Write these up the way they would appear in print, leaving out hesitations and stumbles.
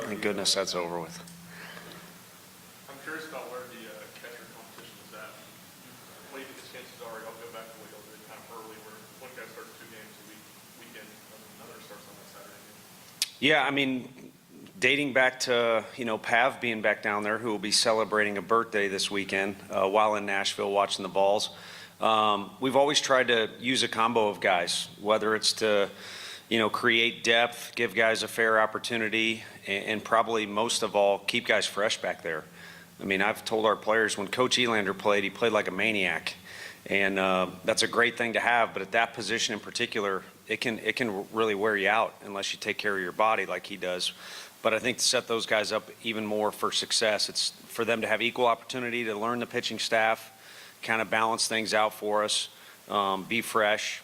Thank goodness that's over with. I'm curious about where the catcher competition is at. You've played against chances already. I'll go back to what y'all did kind of early, where one guy starts 2 games a weekend, another starts on that Saturday game. Yeah, I mean, dating back to, Pav being back down there, who will be celebrating a birthday this weekend while in Nashville watching the balls. We've always tried to use a combo of guys, whether it's to, create depth, give guys a fair opportunity, and probably most of all, keep guys fresh back there. I mean, I've told our players when Coach Elander played, he played like a maniac. And that's a great thing to have, but at that position in particular, it can really wear you out unless you take care of your body like he does. But I think to set those guys up even more for success, it's for them to have equal opportunity to learn the pitching staff, kind of balance things out for us, be fresh,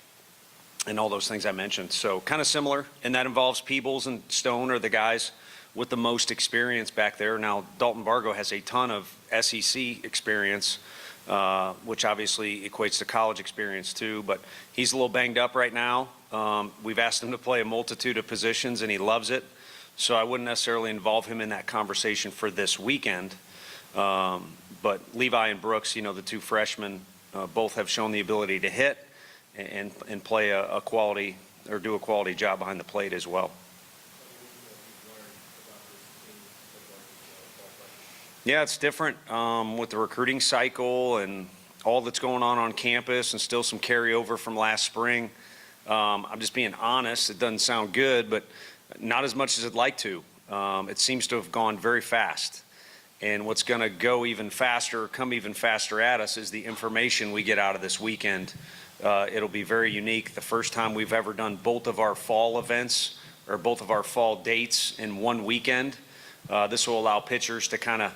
and all those things I mentioned. So kind of similar, and that involves Peebles and Stone are the guys with the most experience back there. Now, Dalton Vargo has a ton of SEC experience, which obviously equates to college experience too, but he's a little banged up right now. We've asked him to play a multitude of positions, and he loves it. So I wouldn't necessarily involve him in that conversation for this weekend. But Levi and Brooks, the two freshmen, both have shown the ability to hit and play a quality or do a quality job behind the plate as well. Yeah, it's different with the recruiting cycle and all that's going on campus and still some carryover from last spring. I'm just being honest. It doesn't sound good, but not as much as I'd like to. It seems to have gone very fast. And what's going to go even faster, come even faster at us is the information we get out of this weekend. It'll be very unique. The first time we've ever done both of our fall events or both of our fall dates in one weekend. This will allow pitchers to kind of,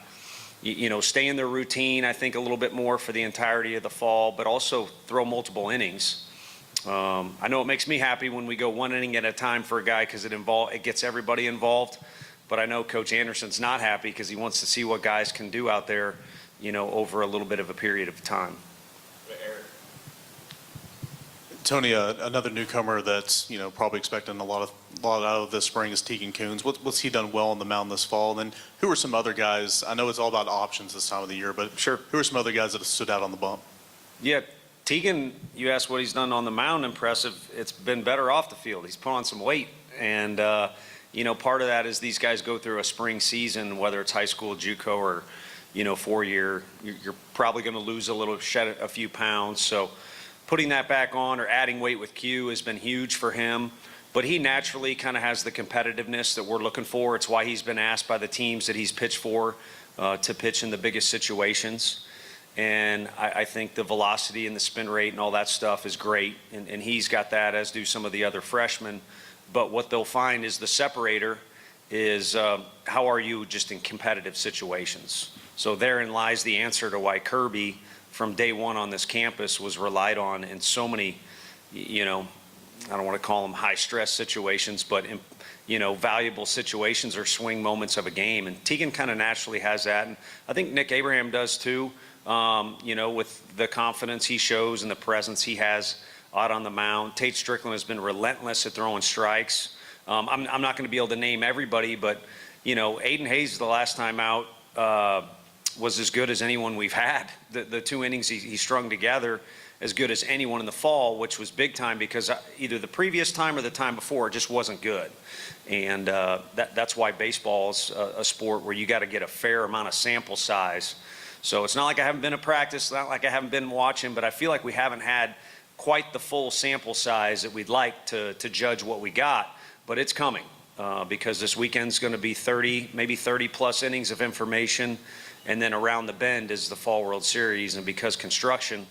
stay in their routine, I think, a little bit more for the entirety of the fall, but also throw multiple innings. I know it makes me happy when we go one inning at a time for a guy because it gets everybody involved. But I know Coach Anderson's not happy because he wants to see what guys can do out there, over a little bit of a period of time. Tony, another newcomer that's probably expecting a lot out of this spring is Tegan Coons. What's he done well on the mound this fall? And then who are some other guys? I know it's all about options this time of the year, but sure, who are some other guys that have stood out on the bump? Yeah, Tegan, you asked what he's done on the mound. Impressive. It's been better off the field. He's put on some weight, and part of that is these guys go through a spring season, whether it's high school, JUCO, or 4-year. You're probably going to lose shed a few pounds. So putting that back on or adding weight with Q has been huge for him. But he naturally kind of has the competitiveness that we're looking for. It's why he's been asked by the teams that he's pitched for to pitch in the biggest situations. And I think the velocity and the spin rate and all that stuff is great. And he's got that, as do some of the other freshmen. But what they'll find is the separator is how are you just in competitive situations. So therein lies the answer to why Kirby, from day one on this campus, was relied on in so many, I don't want to call them high-stress situations, but, valuable situations or swing moments of a game. And Tegan kind of naturally has that. And I think Nick Abraham does too, with the confidence he shows and the presence he has out on the mound. Tate Strickland has been relentless at throwing strikes. I'm not going to be able to name everybody, but, Aiden Hayes the last time out was as good as anyone we've had. The 2 innings he strung together, as good as anyone in the fall, which was big time because either the previous time or the time before it just wasn't good. And that's why baseball is a sport where you got to get a fair amount of sample size. So it's not like I haven't been at practice, not like I haven't been watching, but I feel like we haven't had quite the full sample size that we'd like to judge what we got. But it's coming because this weekend's going to be 30, maybe 30 plus innings of information. And then around the bend is the Fall World Series. And because construction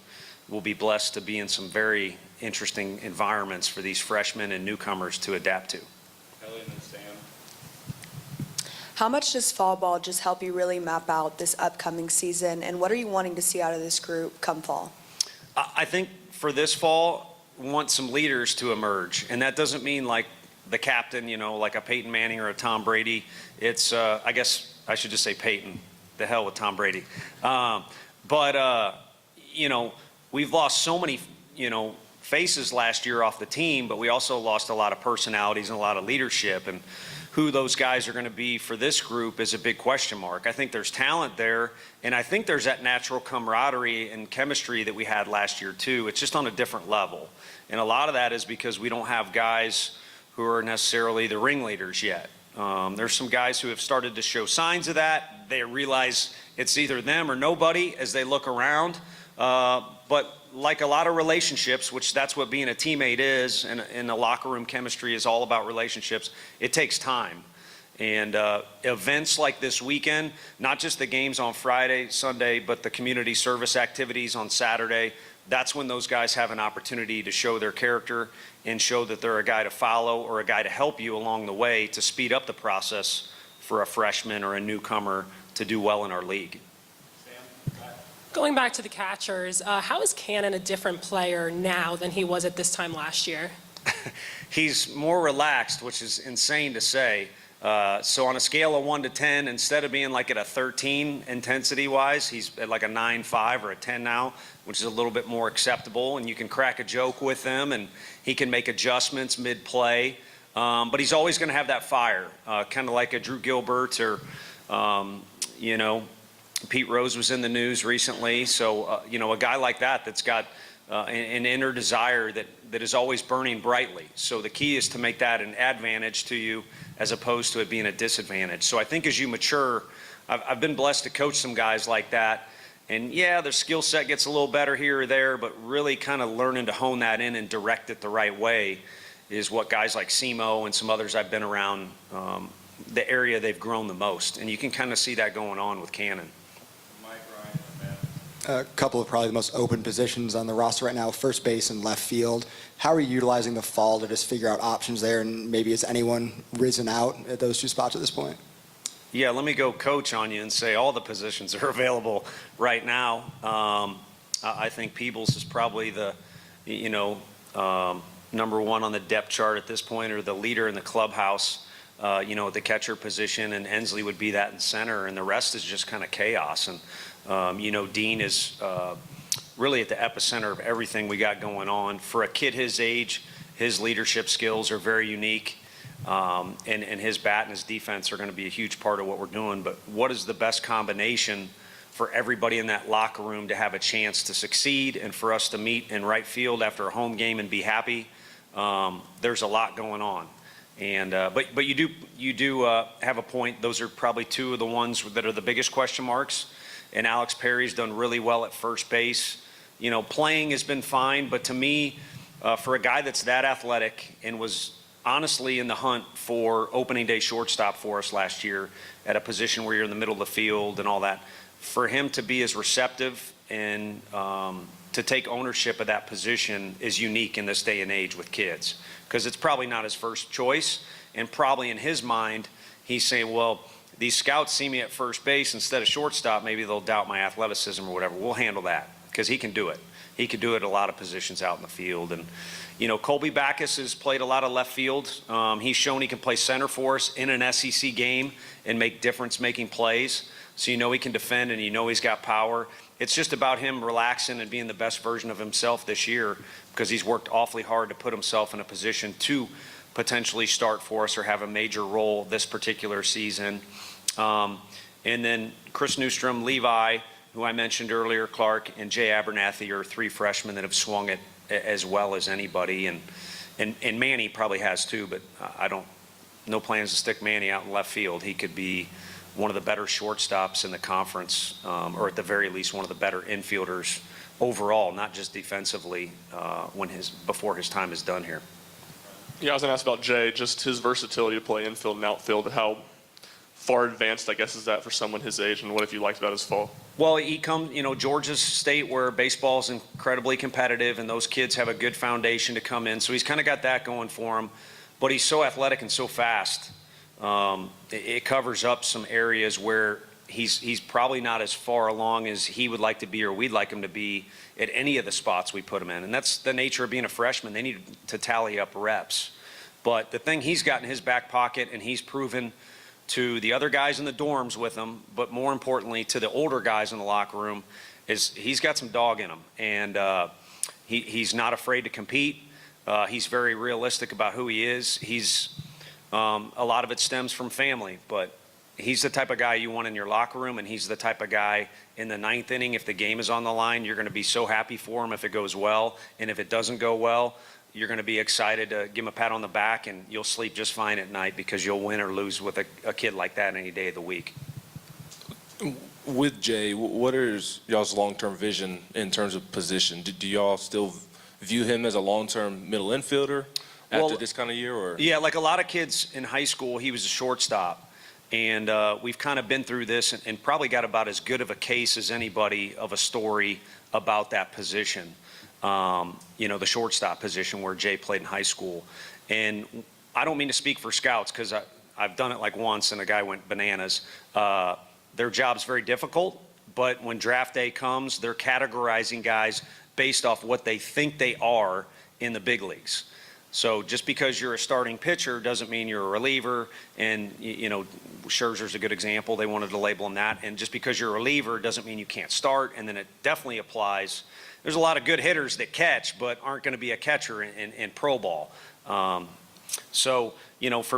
will be blessed to be in some very interesting environments for these freshmen and newcomers to adapt to. Kelly and then Sam. How much does fall ball just help you really map out this upcoming season? And what are you wanting to see out of this group come fall? I think for this fall, we want some leaders to emerge. And that doesn't mean like the captain, like a Peyton Manning or a Tom Brady. It's, I guess I should just say Peyton. The hell with Tom Brady. We've lost so many, faces last year off the team, but we also lost a lot of personalities and a lot of leadership. And who those guys are going to be for this group is a big question mark. I think there's talent there, and I think there's that natural camaraderie and chemistry that we had last year too. It's just on a different level. And a lot of that is because we don't have guys who are necessarily the ringleaders yet. There's some guys who have started to show signs of that. They realize it's either them or nobody as they look around. But like a lot of relationships, which that's what being a teammate is, and the locker room chemistry is all about relationships, it takes time. And events like this weekend, not just the games on Friday, Sunday, but the community service activities on Saturday, that's when those guys have an opportunity to show their character and show that they're a guy to follow or a guy to help you along the way to speed up the process for a freshman or a newcomer to do well in our league. Going back to the catchers, how is Cannon a different player now than he was at this time last year? He's more relaxed, which is insane to say. So on a scale of 1 to 10, instead of being like at a 13 intensity-wise, he's at like a 9.5 or a 10 now, which is a little bit more acceptable. And you can crack a joke with him, and he can make adjustments mid-play. But he's always going to have that fire, kind of like a Drew Gilbert or, you know, Pete Rose was in the news recently. So, you know, a guy like that that's got an inner desire that is always burning brightly. So the key is to make that an advantage to you as opposed to it being a disadvantage. So I think as you mature, I've been blessed to coach some guys like that. And yeah, their skill set gets a little better here or there, but really kind of learning to hone that in and direct it the right way is what guys like Simo and some others I've been around, the area they've grown the most. And you can kind of see that going on with Cannon. A couple of probably the most open positions on the roster right now, first base and left field. How are you utilizing the fall to just figure out options there, and maybe has anyone risen out at those two spots at this point? Yeah, let me go coach on you and say all the positions are available right now. I think Peebles is probably the, you know, number one on the depth chart at this point, or the leader in the clubhouse, you know, at the catcher position, and Ensley would be that in center, and the rest is just kind of chaos. And you know, Dean is really at the epicenter of everything we got going on. For a kid his age, his leadership skills are very unique, and his bat and his defense are going to be a huge part of what we're doing. But what is the best combination for everybody in that locker room to have a chance to succeed and for us to meet in right field after a home game and be happy? There's a lot going on. And but you do have a point. Those are probably two of the ones that are the biggest question marks. And Alex Perry's done really well at first base. You know, playing has been fine, but to me, for a guy that's that athletic and was honestly in the hunt for opening day shortstop for us last year at a position where you're in the middle of the field and all that, for him to be as receptive and to take ownership of that position is unique in this day and age with kids, because it's probably not his first choice, and probably in his mind, he's saying, well, these scouts see me at first base instead of shortstop, maybe they'll doubt my athleticism or whatever. We'll handle that because he can do it. He can do it at a lot of positions out in the field. And, you know, Colby Backus has played a lot of left field. He's shown he can play center for us in an SEC game and make difference-making plays. So you know he can defend and you know he's got power. It's just about him relaxing and being the best version of himself this year because he's worked awfully hard to put himself in a position to potentially start for us or have a major role this particular season. And then Chris Newstrom, Levi, who I mentioned earlier, Clark, and Jay Abernathy are three freshmen that have swung it as well as anybody. And Manny probably has too, but no plans to stick Manny out in left field. He could be one of the better shortstops in the conference, or at the very least one of the better infielders overall, not just defensively, before his time is done here. Yeah, I was going to ask about Jay, just his versatility to play infield and outfield. How far advanced, I guess, is that for someone his age, and what have you liked about his fall? Well, he comes, you know, Georgia's state where baseball is incredibly competitive, and those kids have a good foundation to come in. So he's kind of got that going for him. But he's so athletic and so fast. It covers up some areas where he's probably not as far along as he would like to be or we'd like him to be at any of the spots we put him in. And that's the nature of being a freshman. They need to tally up reps. But the thing he's got in his back pocket, and he's proven to the other guys in the dorms with him, but more importantly to the older guys in the locker room, is he's got some dog in him. And he's not afraid to compete. He's very realistic about who he is. He's A lot of it stems from family, but he's the type of guy you want in your locker room, and he's the type of guy in the ninth inning, if the game is on the line, you're going to be so happy for him if it goes well, and if it doesn't go well, you're going to be excited to give him a pat on the back, and you'll sleep just fine at night because you'll win or lose with a kid like that any day of the week. With Jay, what is y'all's long-term vision in terms of position? Do y'all still view him as a long-term middle infielder after this kind of year? Or? Yeah, like a lot of kids in high school, he was a shortstop. And we've kind of been through this and probably got about as good of a case as anybody of a story about that position, the shortstop position where Jay played in high school. And I don't mean to speak for scouts because I've done it like once and a guy went bananas. Their job's very difficult, but when draft day comes, they're categorizing guys based off what they think they are in the big leagues. So just because you're a starting pitcher doesn't mean you're a reliever. And, Scherzer's a good example. They wanted to label him that. And just because you're a reliever doesn't mean you can't start. And then it definitely applies. There's a lot of good hitters that catch but aren't going to be a catcher in pro ball. For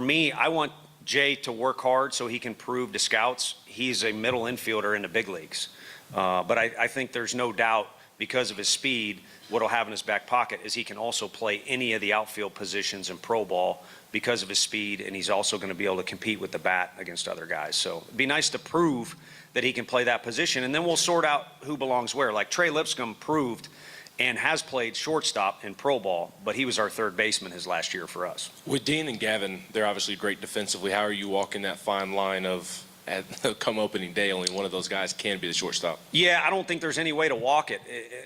me, I want Jay to work hard so he can prove to scouts he's a middle infielder in the big leagues. But I think there's no doubt because of his speed, what he'll have in his back pocket is he can also play any of the outfield positions in pro ball because of his speed, and he's also going to be able to compete with the bat against other guys. So it'd be nice to prove that he can play that position, and then we'll sort out who belongs where. Like Trey Lipscomb proved and has played shortstop in pro ball, but he was our third baseman his last year for us. With Dean and Gavin, they're obviously great defensively. How are you walking that fine line of come opening day, only one of those guys can be the shortstop? Yeah, I don't think there's any way to walk it.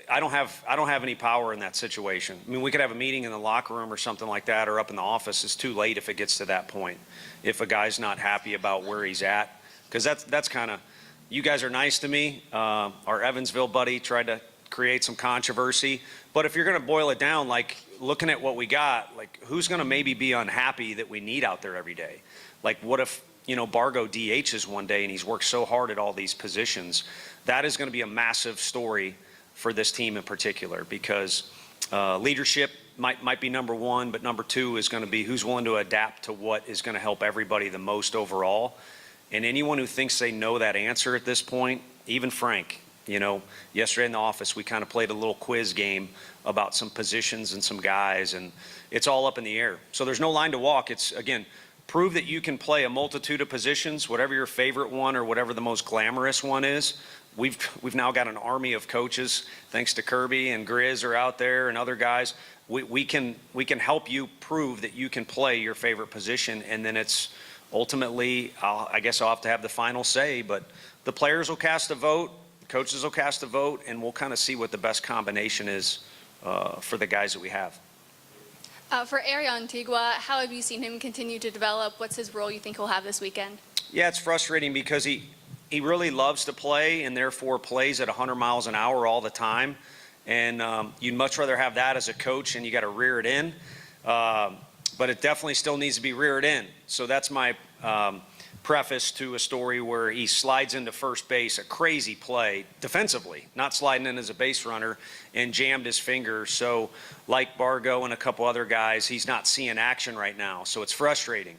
I don't have any power in that situation. I mean, we could have a meeting in the locker room or something like that, or up in the office. It's too late if it gets to that point. If a guy's not happy about where he's at, because that's kind of, you guys are nice to me. Our Evansville buddy tried to create some controversy, but if you're going to boil it down, like looking at what we got, like who's going to maybe be unhappy that we need out there every day? Like what if Bargo DHs one day and he's worked so hard at all these positions? That is going to be a massive story for this team in particular, because leadership might be number one, but number two is going to be who's willing to adapt to what is going to help everybody the most overall. And anyone who thinks they know that answer at this point, even Frank, yesterday in the office, we kind of played a little quiz game about some positions and some guys, and it's all up in the air. So there's no line to walk. It's, again, prove that you can play a multitude of positions, whatever your favorite one or whatever the most glamorous one is. We've now got an army of coaches, thanks to Kirby and Grizz are out there and other guys. We can help you prove that you can play your favorite position, and then it's ultimately, I guess I'll have to have the final say, but the players will cast a vote, coaches will cast a vote, and we'll kind of see what the best combination is for the guys that we have. For Ariel Antigua, how have you seen him continue to develop? What's his role you think he'll have this weekend? Yeah, it's frustrating because he really loves to play and therefore plays at 100 miles an hour all the time. And you'd much rather have that as a coach, and you got to rear it in. But it definitely still needs to be reared in. So that's my preface to a story where he slides into first base, a crazy play defensively, not sliding in as a base runner, and jammed his finger. So like Bargo and a couple other guys, he's not seeing action right now. So it's frustrating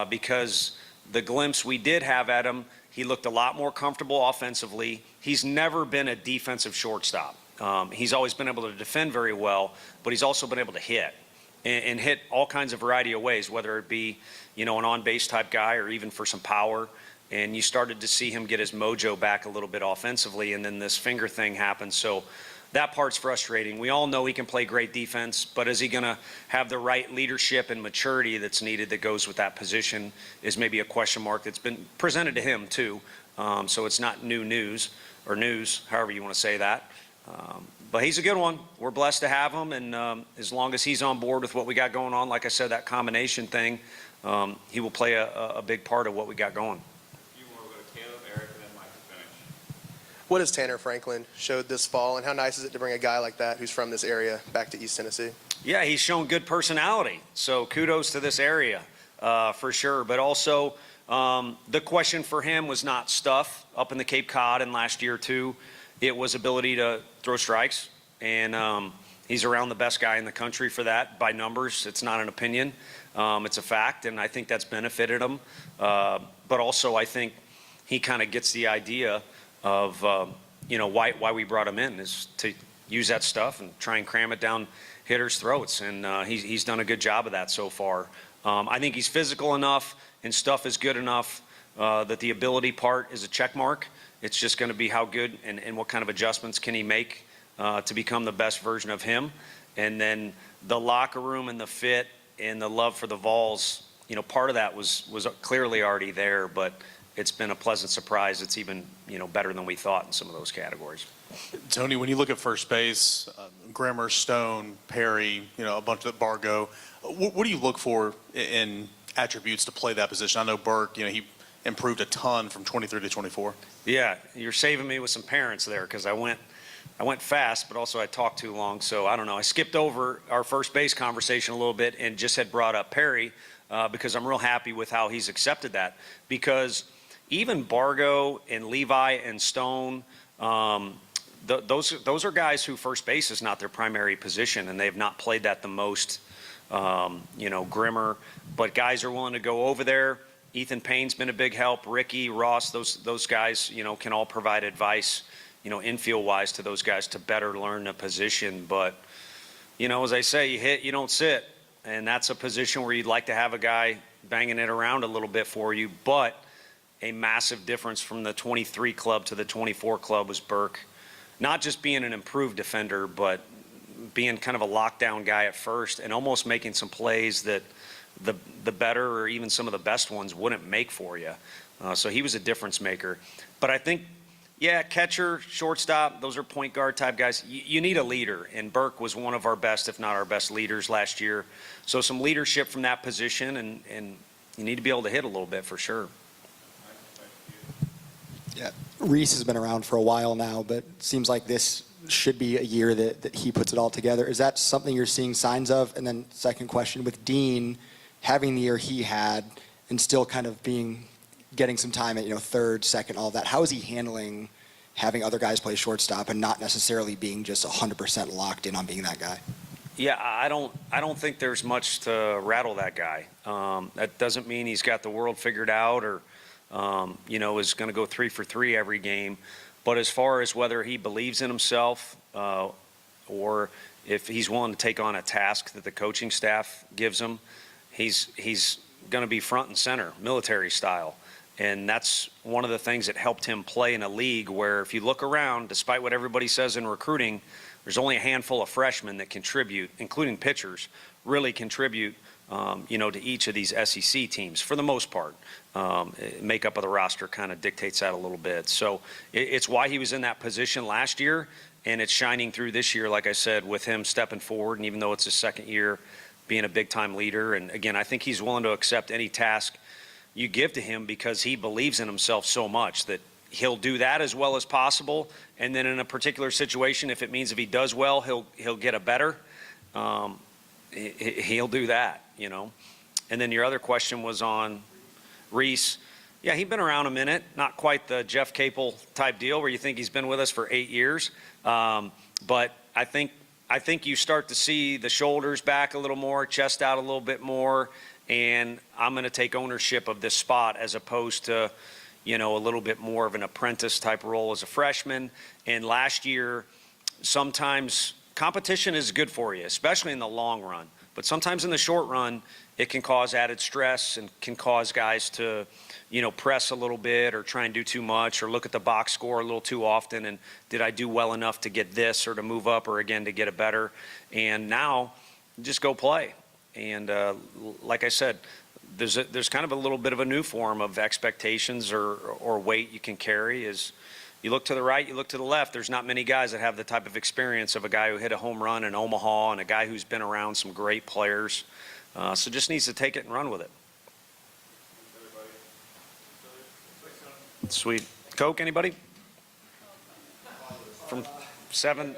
because the glimpse we did have at him, he looked a lot more comfortable offensively. He's never been a defensive shortstop. He's always been able to defend very well, but he's also been able to hit. And hit all kinds of variety of ways, whether it be, an on-base type guy or even for some power. And you started to see him get his mojo back a little bit offensively, and then this finger thing happened. So that part's frustrating. We all know he can play great defense, but is he going to have the right leadership and maturity that's needed that goes with that position is maybe a question mark that's been presented to him too. So it's not new news, or news, however you want to say that. But he's a good one. We're blessed to have him, and as long as he's on board with what we got going on, like I said, that combination thing, he will play a big part of what we got going. You want to go to Caleb, Eric, and then Mike to finish. What has Tanner Franklin showed this fall, and how nice is it to bring a guy like that who's from this area back to East Tennessee? Yeah, he's shown good personality, so kudos to this area for sure. But also, the question for him was not stuff up in the Cape Cod and last year too. It was ability to throw strikes, and he's around the best guy in the country for that by numbers. It's not an opinion. It's a fact, and I think that's benefited him. But also, I think he kind of gets the idea of, why we brought him in is to use that stuff and try and cram it down hitters' throats. And he's done a good job of that so far. I think he's physical enough and stuff is good enough that the ability part is a check mark. It's just going to be how good and what kind of adjustments can he make to become the best version of him. And then the locker room and the fit and the love for the Vols, part of that was clearly already there, but it's been a pleasant surprise. It's even, better than we thought in some of those categories. Tony, when you look at first base, Grimmer, Stone, Perry, a bunch of Bargo, what do you look for in attributes to play that position? I know Burke, he improved a ton from 23 to 24. Yeah, you're saving me with some parents there because I went fast, but also I talked too long. So I don't know. I skipped over our first base conversation a little bit and just had brought up Perry because I'm real happy with how he's accepted that. Because even Bargo and Levi and Stone, those are guys who first base is not their primary position, and they've not played that the most. Grimmer, but guys are willing to go over there. Ethan Payne's been a big help. Ricky, Ross, those guys, can all provide advice, infield wise to those guys to better learn the position. But, as I say, you hit, you don't sit. And that's a position where you'd like to have a guy banging it around a little bit for you. But a massive difference from the 23 club to the 24 club was Burke. Not just being an improved defender, but being kind of a lockdown guy at first and almost making some plays that the better or even some of the best ones wouldn't make for you. So he was a difference maker. But I think, catcher, shortstop, those are point guard type guys. You need a leader, and Burke was one of our best, if not our best leaders last year. So some leadership from that position, and you need to be able to hit a little bit for sure. Yeah, Reese has been around for a while now, but it seems like this should be a year that he puts it all together. Is that something you're seeing signs of? And then second question, with Dean having the year he had and still kind of getting some time at, third, second, all that, how is he handling having other guys play shortstop and not necessarily being just 100% locked in on being that guy? Yeah, I don't think there's much to rattle that guy. That doesn't mean he's got the world figured out or, is going to go 3 for 3 every game. But as far as whether he believes in himself or if he's willing to take on a task that the coaching staff gives him, he's going to be front and center, military style. And that's one of the things that helped him play in a league where if you look around, despite what everybody says in recruiting, there's only a handful of freshmen that contribute, including pitchers, really contribute to each of these SEC teams for the most part. Makeup of the roster kind of dictates that a little bit. So it's why he was in that position last year, and it's shining through this year, like I said, with him stepping forward, and even though it's his second year, being a big-time leader. And again, I think he's willing to accept any task you give to him because he believes in himself so much that he'll do that as well as possible. And then in a particular situation, if it means if he does well, he'll get a better. He'll do that, And then your other question was on Reese. Yeah, he's been around a minute. Not quite the Jeff Capel type deal where you think he's been with us for 8 years. But I think you start to see the shoulders back a little more, chest out a little bit more, and I'm going to take ownership of this spot as opposed to, a little bit more of an apprentice type role as a freshman. And last year, sometimes competition is good for you, especially in the long run. But sometimes in the short run, it can cause added stress and can cause guys to, press a little bit or try and do too much or look at the box score a little too often. And did I do well enough to get this or to move up or again to get it better? And now just go play. And like I said, there's kind of a little bit of a new form of expectations or weight you can carry is you look to the right, you look to the left. There's not many guys that have the type of experience of a guy who hit a home run in Omaha and a guy who's been around some great players. So just needs to take it and run with it. Sweet. Coke, anybody? From 7.